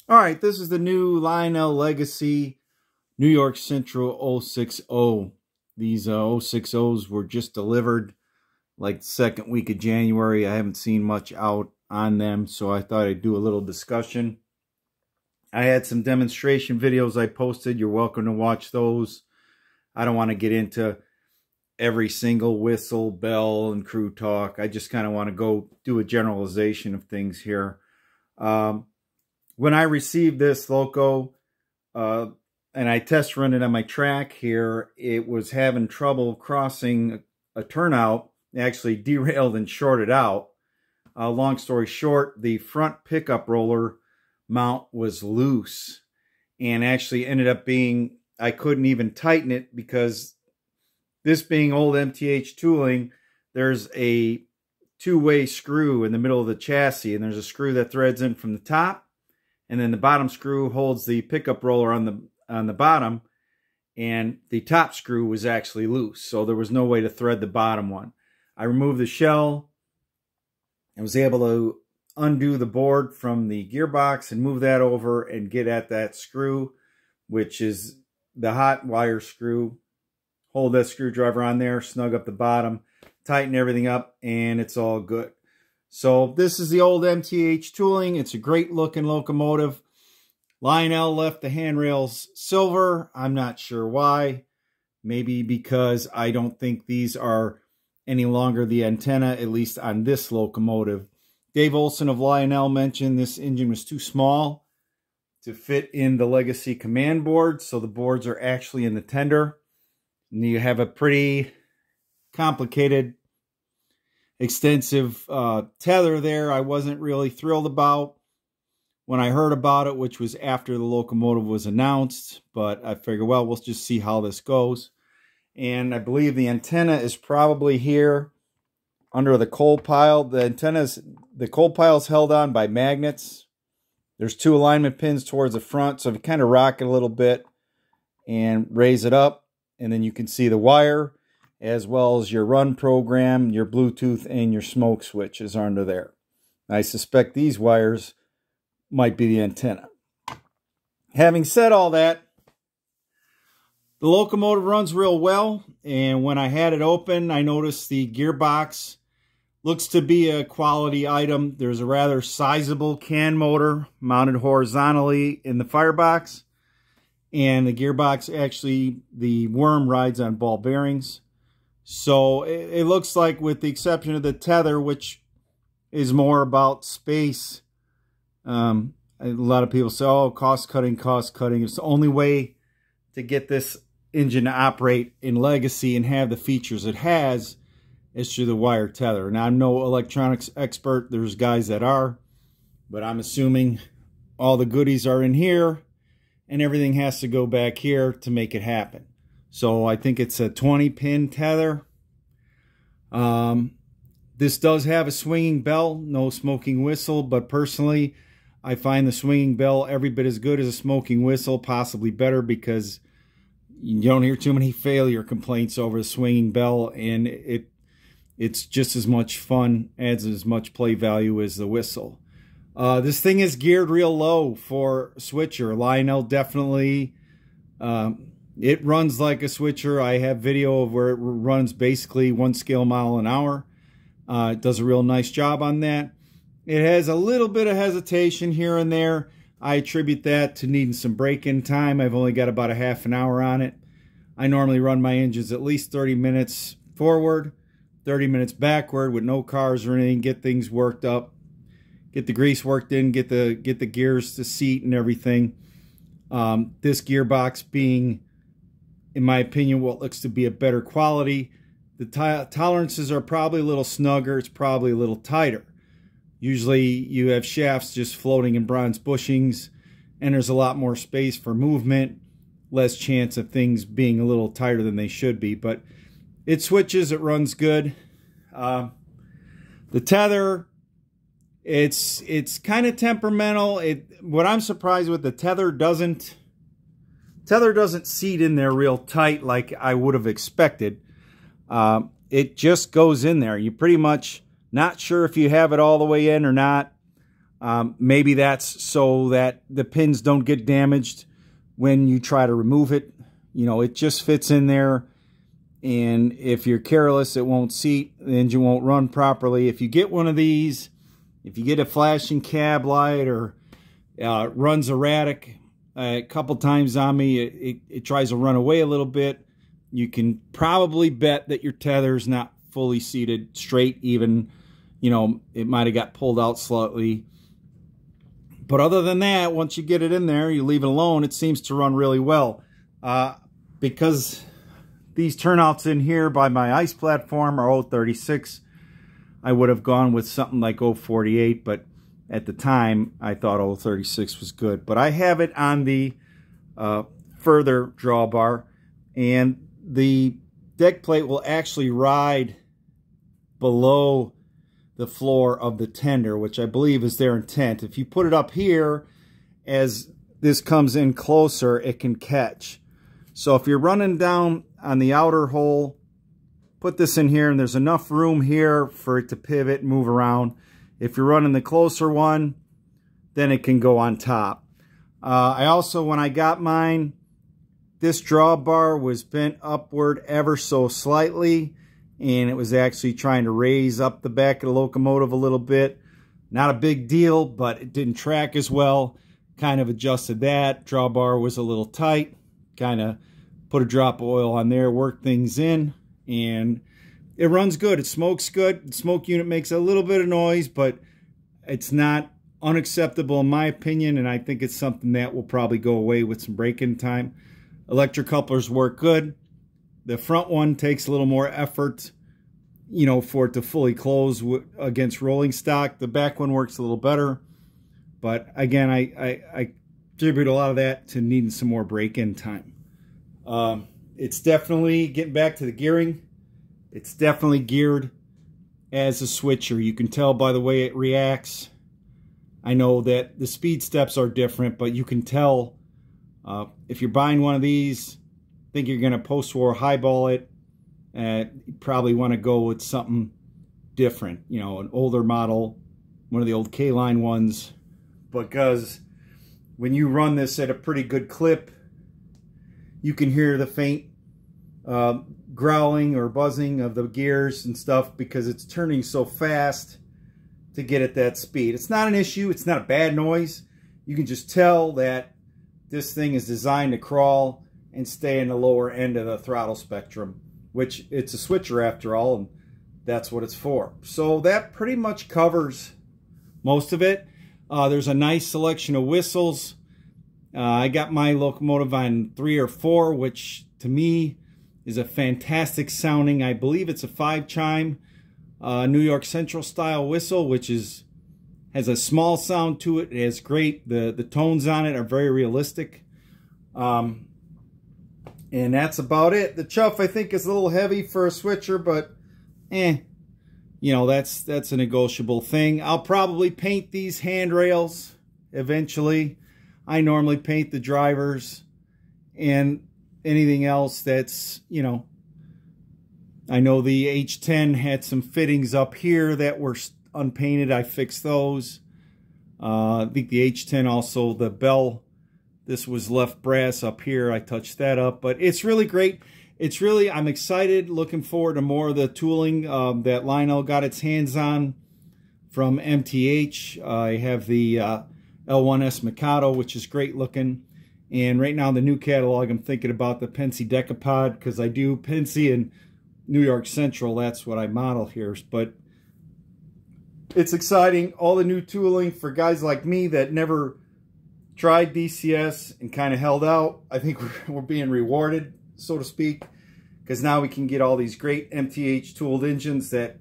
All right, this is the new Lionel Legacy New York Central 060. These 060s were just delivered like the second week of January. I haven't seen much out on them, so I thought I'd do a little discussion. I had some demonstration videos I posted. You're welcome to watch those. I don't want to get into every single whistle, bell, and crew talk. I just kind of want to go do a generalization of things here. When I received this loco, and I test run it on my track here, it was having trouble crossing a turnout. It actually derailed and shorted out. Long story short, the front pickup roller mount was loose and actually ended up being, I couldn't even tighten it because this being old MTH tooling, there's a two-way screw in the middle of the chassis, and there's a screw that threads in from the top, and then the bottom screw holds the pickup roller on the bottom, and the top screw was actually loose, so there was no way to thread the bottom one. I removed the shell and was able to undo the board from the gearbox and move that over and get at that screw, which is the hot wire screw. Hold that screwdriver on there, snug up the bottom, tighten everything up, and it's all good. So this is the old MTH tooling. It's a great looking locomotive. Lionel left the handrails silver. I'm not sure why. Maybe because I don't think these are any longer the antenna, at least on this locomotive. Dave Olson of Lionel mentioned this engine was too small to fit in the Legacy command board, so the boards are actually in the tender. And you have a pretty complicated, extensive tether there. I wasn't really thrilled about when I heard about it, which was after the locomotive was announced, but I figured, well, we'll just see how this goes. And I believe the antenna is probably here under the coal pile. The coal pile is held on by magnets. There's two alignment pins towards the front, so if you kind of rock it a little bit and raise it up, and then you can see the wire, as well as your run program, your Bluetooth, and your smoke switches are under there. I suspect these wires might be the antenna. Having said all that, the locomotive runs real well, and when I had it open, I noticed the gearbox looks to be a quality item. There's a rather sizable can motor mounted horizontally in the firebox, and the gearbox, actually, the worm rides on ball bearings. So it looks like, with the exception of the tether, which is more about space, a lot of people say, oh, cost cutting. It's the only way to get this engine to operate in Legacy and have the features it has is through the wire tether. Now, I'm no electronics expert. There's guys that are, but I'm assuming all the goodies are in here and everything has to go back here to make it happen. So I think it's a 20-pin tether. This does have a swinging bell, no smoking whistle, but personally, I find the swinging bell every bit as good as a smoking whistle, possibly better, because you don't hear too many failure complaints over the swinging bell, and it's just as much fun, adds as much play value as the whistle. This thing is geared real low for a switcher. Lionel definitely, it runs like a switcher. I have video of where it runs basically 1 scale mile an hour. It does a real nice job on that. It has a little bit of hesitation here and there. I attribute that to needing some break-in time. I've only got about a half an hour on it. I normally run my engines at least 30 minutes forward, 30 minutes backward with no cars or anything, get things worked up, get the grease worked in, get the gears to seat and everything. This gearbox being, in my opinion, what looks to be a better quality. The tolerances are probably a little snugger. It's probably a little tighter. Usually you have shafts just floating in bronze bushings, and there's a lot more space for movement, less chance of things being a little tighter than they should be. But it switches, it runs good. The tether, it's kind of temperamental. What I'm surprised with, the tether doesn't seat in there real tight like I would have expected. It just goes in there. You pretty much not sure if you have it all the way in or not. Maybe that's so that the pins don't get damaged when you try to remove it. You know, it just fits in there. And if you're careless, it won't seat. The engine won't run properly. If you get one of these, if you get a flashing cab light or runs erratic, a couple times on me, it tries to run away a little bit, you can probably bet that your tether's not fully seated straight even. You know, it might have got pulled out slightly. But other than that, once you get it in there, you leave it alone, it seems to run really well. Because these turnouts in here by my ice platform are 036, I would have gone with something like 048, but at the time, I thought 036 was good. But I have it on the further drawbar, and the deck plate will actually ride below the floor of the tender, which I believe is their intent. If you put it up here, as this comes in closer, it can catch. So if you're running down on the outer hole, put this in here, and there's enough room here for it to pivot and move around. If you're running the closer one, then it can go on top. I also, when I got mine, this drawbar was bent upward ever so slightly, and it was actually trying to raise up the back of the locomotive a little bit. Not a big deal, but it didn't track as well. Kind of adjusted that. Drawbar was a little tight. Kind of put a drop of oil on there, work things in, and it runs good. It smokes good. The smoke unit makes a little bit of noise, but it's not unacceptable in my opinion, and I think it's something that will probably go away with some break-in time. Electric couplers work good. The front one takes a little more effort, you know, for it to fully close against rolling stock. The back one works a little better, but again, I attribute a lot of that to needing some more break-in time. It's definitely, getting back to the gearing, it's definitely geared as a switcher. You can tell by the way it reacts. I know that the speed steps are different, but you can tell if you're buying one of these, think you're going to post-war highball it, you probably want to go with something different, you know, an older model, one of the old K-line ones, because when you run this at a pretty good clip, you can hear the faint growling or buzzing of the gears and stuff because it's turning so fast to get at that speed. It's not an issue. It's not a bad noise. You can just tell that this thing is designed to crawl and stay in the lower end of the throttle spectrum, which it's a switcher after all, and that's what it's for. So that pretty much covers most of it. There's a nice selection of whistles. I got my locomotive on 3 or 4, which to me is a fantastic sounding. I believe it's a 5-chime New York Central style whistle, which has a small sound to it. It has great, the tones on it are very realistic. And that's about it. The chuff I think is a little heavy for a switcher, but you know, that's a negotiable thing. I'll probably paint these handrails eventually. I normally paint the drivers and anything else that's, you know, I know the H10 had some fittings up here that were unpainted. I fixed those. I think the H10 also, the bell, this was left brass up here. I touched that up, but it's really great. It's really, I'm excited, looking forward to more of the tooling that Lionel got its hands on from MTH. I have the L1S Mikado, which is great looking. And right now, the new catalog, I'm thinking about the Penske Decapod, because I do Penske and New York Central. That's what I model here. But it's exciting. All the new tooling for guys like me that never tried DCS and kind of held out. I think we're being rewarded, so to speak, because now we can get all these great MTH tooled engines that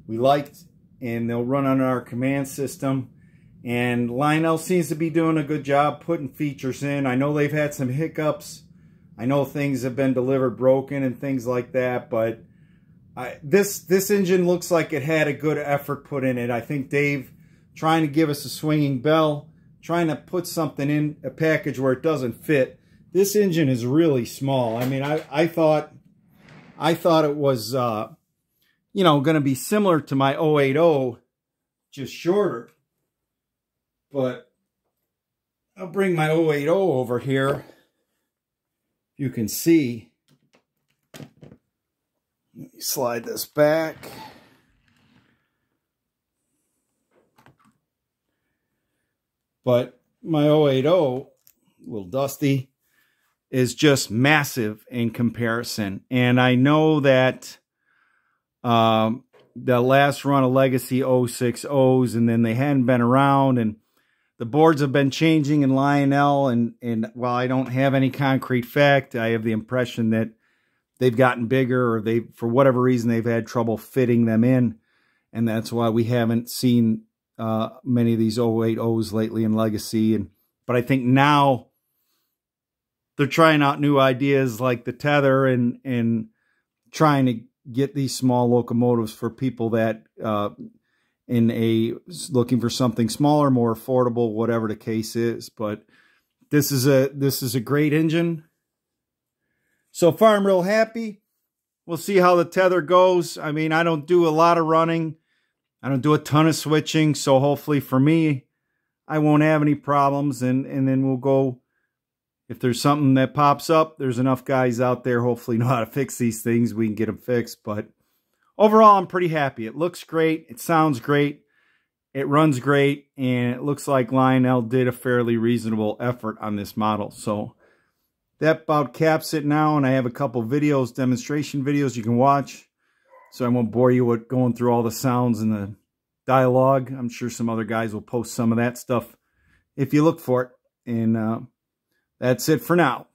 we liked, and they'll run on our command system. And Lionel seems to be doing a good job putting features in. I know they've had some hiccups. I know things have been delivered broken and things like that, but this engine looks like it had a good effort put in it. I think Dave trying to give us a swinging bell, trying to put something in a package where it doesn't fit. This engine is really small. I mean, I thought it was you know, going to be similar to my 080, just shorter. But I'll bring my 080 over here. You can see. Let me slide this back. But my 080, a little dusty, is just massive in comparison. And I know that the last run of Legacy 060s, and then they hadn't been around, and the boards have been changing in Lionel, and while I don't have any concrete fact, I have the impression that they've gotten bigger, or they, for whatever reason, they've had trouble fitting them in, and that's why we haven't seen many of these 080s lately in Legacy. But I think now they're trying out new ideas like the tether, and trying to get these small locomotives for people that looking for something smaller, more affordable, whatever the case is. But this is a great engine. So far, I'm real happy. We'll see how the tether goes. I mean, I don't do a lot of running. I don't do a ton of switching. So hopefully for me, I won't have any problems. And then we'll go, if there's something that pops up, there's enough guys out there hopefully know how to fix these things. We can get them fixed. But overall, I'm pretty happy. It looks great. It sounds great. It runs great. And it looks like Lionel did a fairly reasonable effort on this model. So that about caps it now. And I have a couple videos, demonstration videos you can watch. So I won't bore you with going through all the sounds and the dialogue. I'm sure some other guys will post some of that stuff if you look for it. And that's it for now.